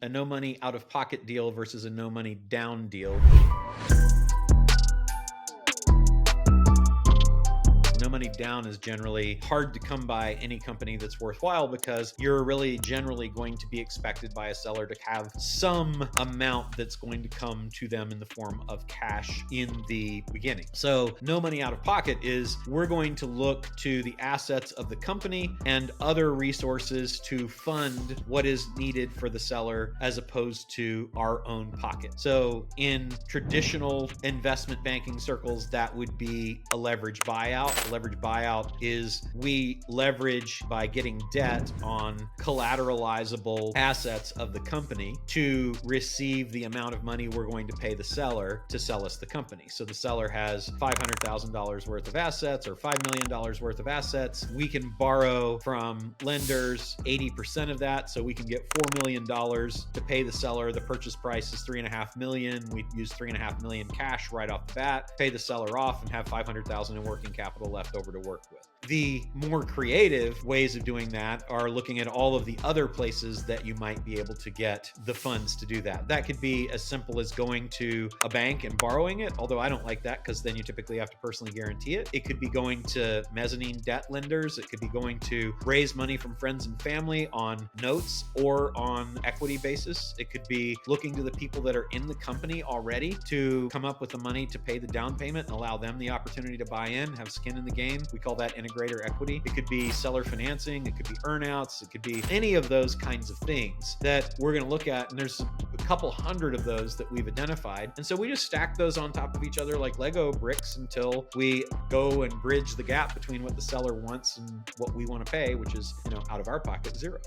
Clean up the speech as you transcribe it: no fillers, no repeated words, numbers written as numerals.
a no money out of pocket deal versus a no money down deal. No money down is generally hard to come by any company that's worthwhile because you're really generally going to be expected by a seller to have some amount that's going to come to them in the form of cash in the beginning. So no money out of pocket is we're going to look to the assets of the company and other resources to fund what is needed for the seller as opposed to our own pocket. So in traditional investment banking circles, that would be a leverage buyout. A leverage buyout is we leverage by getting debt on collateralizable assets of the company to receive the amount of money we're going to pay the seller to sell us the company. So the seller has $500,000 worth of assets or $5 million worth of assets. We can borrow from lenders 80% of that. So we can get $4 million to pay the seller. The purchase price is $3.5 million. We use $3.5 million cash right off the bat, pay the seller off, and have $500,000 in working capital left over to work with. The more creative ways of doing that are looking at all of the other places that you might be able to get the funds to do that. That could be as simple as going to a bank and borrowing it, although I don't like that because then you typically have to personally guarantee it. It could be going to mezzanine debt lenders. It could be going to raise money from friends and family on notes or on equity basis. It could be looking to the people that are in the company already to come up with the money to pay the down payment and allow them the opportunity to buy in, have skin in the game. We call that integrator equity. It could be seller financing. It could be earnouts. It could be any of those kinds of things that we're going to look at. And there's a couple hundred of those that we've identified. And so we just stack those on top of each other like Lego bricks until we go and bridge the gap between what the seller wants and what we want to pay, which is, out of our pocket, zero.